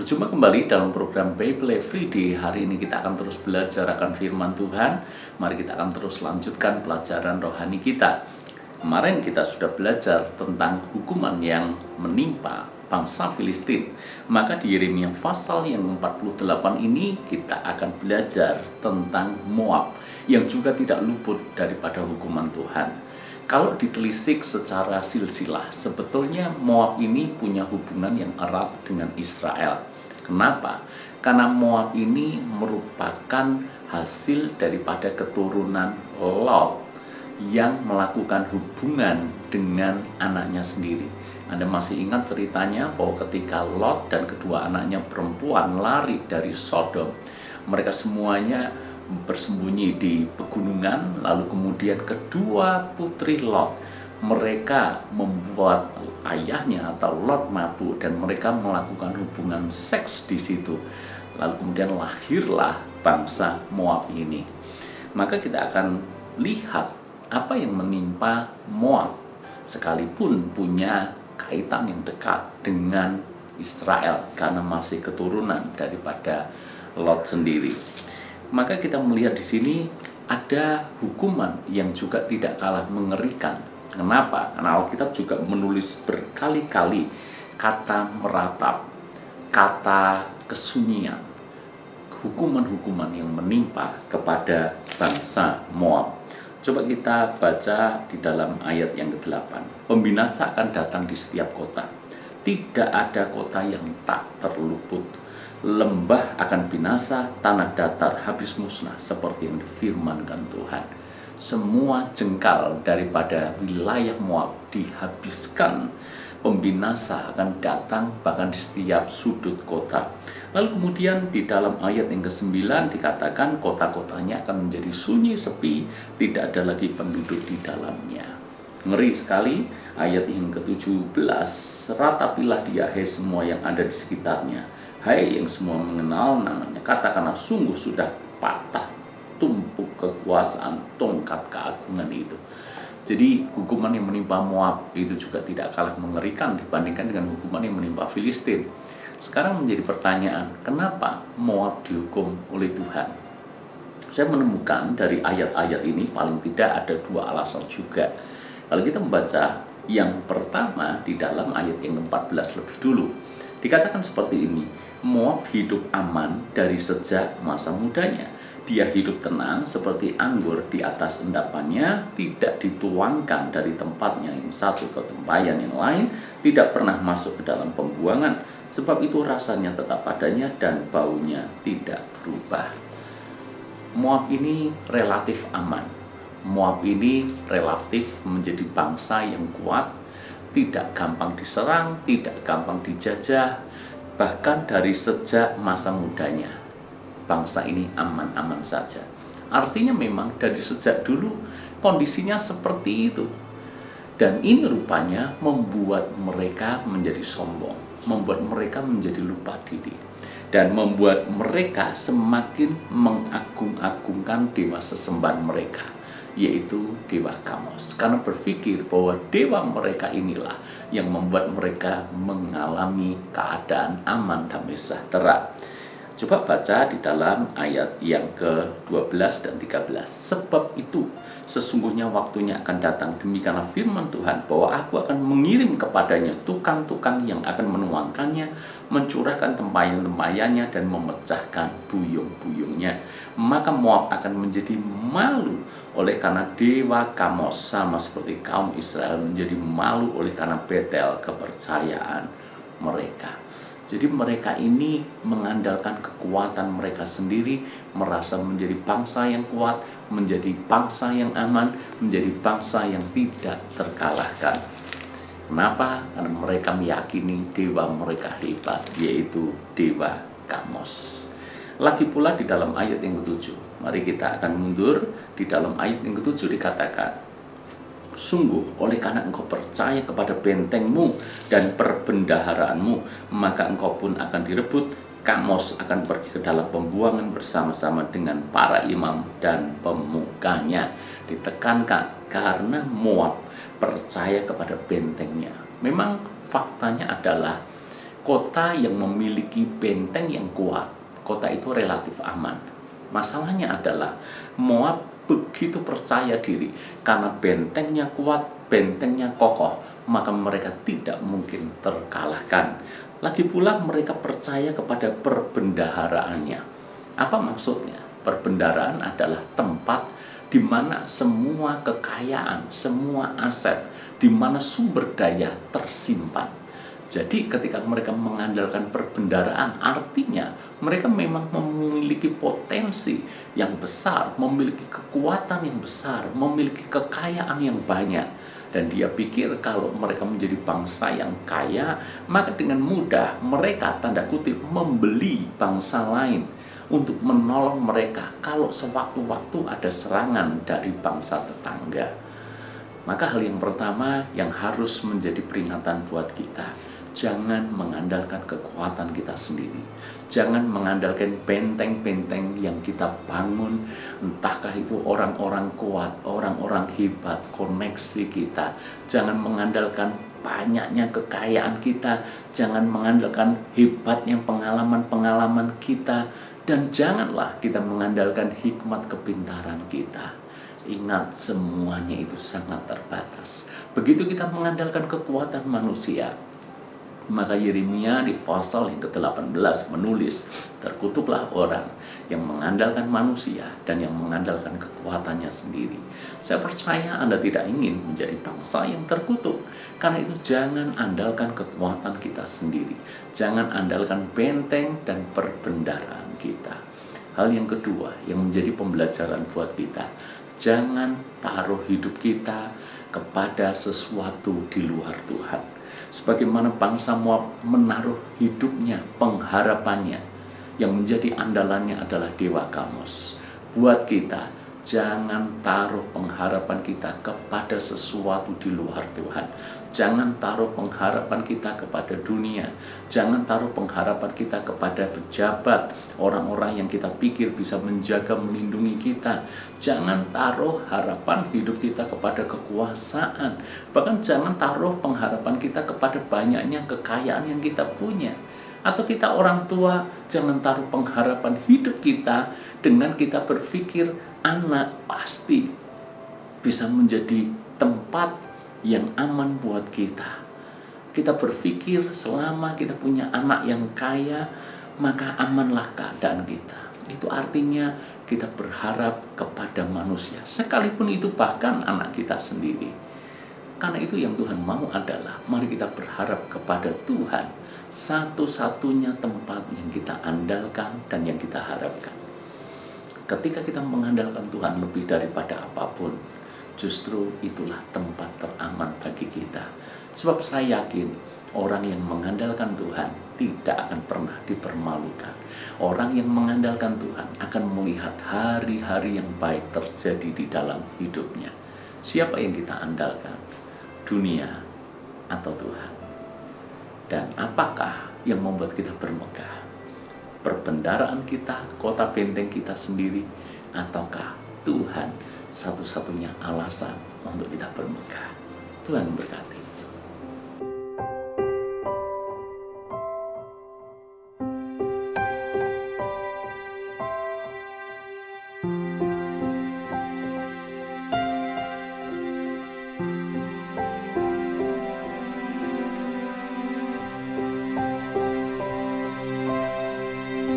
Berjumpa kembali dalam program Bible Everyday. Hari ini kita akan terus belajar akan firman Tuhan. Mari kita akan terus lanjutkan pelajaran rohani kita. Kemarin kita sudah belajar tentang hukuman yang menimpa bangsa Filistin. Maka di Yeremia pasal yang 48 ini kita akan belajar tentang Moab yang juga tidak luput daripada hukuman Tuhan. Kalau ditelisik secara silsilah, sebetulnya Moab ini punya hubungan yang erat dengan Israel. Kenapa? Karena Moab ini merupakan hasil daripada keturunan Lot yang melakukan hubungan dengan anaknya sendiri. Anda masih ingat ceritanya bahwa ketika Lot dan kedua anaknya perempuan lari dari Sodom, mereka semuanya bersembunyi di pegunungan. Lalu kemudian kedua putri Lot, mereka membuat ayahnya atau Lot mabuk dan mereka melakukan hubungan seks di situ. Lalu kemudian lahirlah bangsa Moab ini. Maka kita akan lihat apa yang menimpa Moab, sekalipun punya kaitan yang dekat dengan Israel karena masih keturunan daripada Lot sendiri. Maka kita melihat di sini ada hukuman yang juga tidak kalah mengerikan. Kenapa? Karena Alkitab juga menulis berkali-kali kata meratap, kata kesunyian, hukuman-hukuman yang menimpa kepada bangsa Moab. Coba kita baca di dalam ayat yang ke-8. Pembinasa akan datang di setiap kota. Tidak ada kota yang tak terluput. Lembah akan binasa, tanah datar habis musnah, seperti yang difirmankan Tuhan. Semua jengkal daripada wilayah Moab dihabiskan. Pembinasa akan datang bahkan di setiap sudut kota. Lalu kemudian di dalam ayat yang ke-9 dikatakan kota-kotanya akan menjadi sunyi sepi, tidak ada lagi penduduk di dalamnya. Ngeri sekali. Ayat yang ke-17, ratapilah dia hai semua yang ada di sekitarnya, hai yang semua mengenal namanya, katakanlah sungguh sudah patah tumpuk kekuasaan tongkat keagungan itu. Jadi hukuman yang menimpa Moab itu juga tidak kalah mengerikan dibandingkan dengan hukuman yang menimpa Filistin. Sekarang menjadi pertanyaan, kenapa Moab dihukum oleh Tuhan? Saya menemukan dari ayat-ayat ini paling tidak ada dua alasan juga. Kalau kita membaca yang pertama di dalam ayat yang ke-14 lebih dulu, dikatakan seperti ini, Moab hidup aman dari sejak masa mudanya. Dia hidup tenang seperti anggur di atas endapannya, tidak dituangkan dari tempatnya yang satu ke tempayan yang lain, tidak pernah masuk ke dalam pembuangan, sebab itu rasanya tetap padanya dan baunya tidak berubah. Moab ini relatif aman. Moab ini relatif menjadi bangsa yang kuat, tidak gampang diserang, tidak gampang dijajah, bahkan dari sejak masa mudanya. Bangsa ini aman-aman saja. Artinya memang dari sejak dulu kondisinya seperti itu. Dan ini rupanya membuat mereka menjadi sombong, membuat mereka menjadi lupa diri, dan membuat mereka semakin mengagung-agungkan dewa sesembahan mereka, yaitu dewa Kamos. Karena berpikir bahwa dewa mereka inilah yang membuat mereka mengalami keadaan aman, damai, sejahtera. Coba baca di dalam ayat yang ke-12 dan 13. Sebab itu sesungguhnya waktunya akan datang, demikianlah firman Tuhan, bahwa aku akan mengirim kepadanya tukang-tukang yang akan menuangkannya, mencurahkan tempayan-tempayannya dan memecahkan buyung-buyungnya. Maka Moab akan menjadi malu oleh karena dewa Kamos, sama seperti kaum Israel menjadi malu oleh karena Betel, kepercayaan mereka. Jadi mereka ini mengandalkan kekuatan mereka sendiri, merasa menjadi bangsa yang kuat, menjadi bangsa yang aman, menjadi bangsa yang tidak terkalahkan. Kenapa? Karena mereka meyakini dewa mereka hebat, yaitu dewa Kamos. Lagi pula di dalam ayat yang ke-7, mari kita akan mundur. Di dalam ayat yang ke-7 dikatakan, sungguh oleh karena engkau percaya kepada bentengmu dan perbendaharaanmu, maka engkau pun akan direbut. Kamos akan pergi ke dalam pembuangan bersama-sama dengan para imam dan pemukanya. Ditekankan karena Moab percaya kepada bentengnya. Memang faktanya adalah Kota yang memiliki benteng yang kuat, kota itu relatif aman. Masalahnya adalah Moab begitu percaya diri karena bentengnya kuat, bentengnya kokoh, maka mereka tidak mungkin terkalahkan. Lagi pula mereka percaya kepada perbendaharaannya. Apa maksudnya? Perbendaharaan adalah tempat di mana semua kekayaan, semua aset, di mana sumber daya tersimpan. Jadi ketika mereka mengandalkan perbendaharaan, artinya mereka memang memiliki potensi yang besar, memiliki kekuatan yang besar, memiliki kekayaan yang banyak. Dan dia pikir kalau mereka menjadi bangsa yang kaya, maka dengan mudah mereka tanda kutip membeli bangsa lain untuk menolong mereka kalau sewaktu-waktu ada serangan dari bangsa tetangga. Maka hal yang pertama yang harus menjadi peringatan buat kita, jangan mengandalkan kekuatan kita sendiri. Jangan mengandalkan benteng-benteng yang kita bangun, entahkah itu orang-orang kuat, orang-orang hebat, koneksi kita. Jangan mengandalkan banyaknya kekayaan kita, jangan mengandalkan hebatnya pengalaman-pengalaman kita, dan janganlah kita mengandalkan hikmat kepintaran kita. Ingat, semuanya itu sangat terbatas. Begitu kita mengandalkan kekuatan manusia, maka Yeremia di pasal yang ke-18 menulis, terkutuklah orang yang mengandalkan manusia dan yang mengandalkan kekuatannya sendiri. Saya percaya Anda tidak ingin menjadi bangsa yang terkutuk. Karena itu jangan andalkan kekuatan kita sendiri. Jangan andalkan benteng dan perbendaharaan kita. Hal yang kedua yang menjadi pembelajaran buat kita, jangan taruh hidup kita kepada sesuatu di luar Tuhan. Sebagaimana bangsa Moab menaruh hidupnya, pengharapannya, yang menjadi andalannya adalah Dewa Kamos. Buat kita, jangan taruh pengharapan kita kepada sesuatu di luar Tuhan. Jangan taruh pengharapan kita kepada dunia. Jangan taruh pengharapan kita kepada pejabat, orang-orang yang kita pikir bisa menjaga, melindungi kita. Jangan taruh harapan hidup kita kepada kekuasaan. Bahkan jangan taruh pengharapan kita kepada banyaknya kekayaan yang kita punya. Atau kita orang tua, jangan taruh pengharapan hidup kita dengan kita berpikir anak pasti bisa menjadi tempat yang aman buat kita. Kita berpikir selama kita punya anak yang kaya, maka amanlah keadaan kita. Itu artinya kita berharap kepada manusia, sekalipun itu bahkan anak kita sendiri. Karena itu yang Tuhan mau adalah mari kita berharap kepada Tuhan, satu-satunya tempat yang kita andalkan dan yang kita harapkan. Ketika kita mengandalkan Tuhan lebih daripada apapun, justru itulah tempat teraman bagi kita. Sebab saya yakin orang yang mengandalkan Tuhan tidak akan pernah dipermalukan. Orang yang mengandalkan Tuhan akan melihat hari-hari yang baik terjadi di dalam hidupnya. Siapa yang kita andalkan? Dunia atau Tuhan? Dan apakah yang membuat kita bermegah? Perbendaharaan kita, kota benteng kita sendiri, ataukah Tuhan satu-satunya alasan untuk kita bermegah? Tuhan berkati.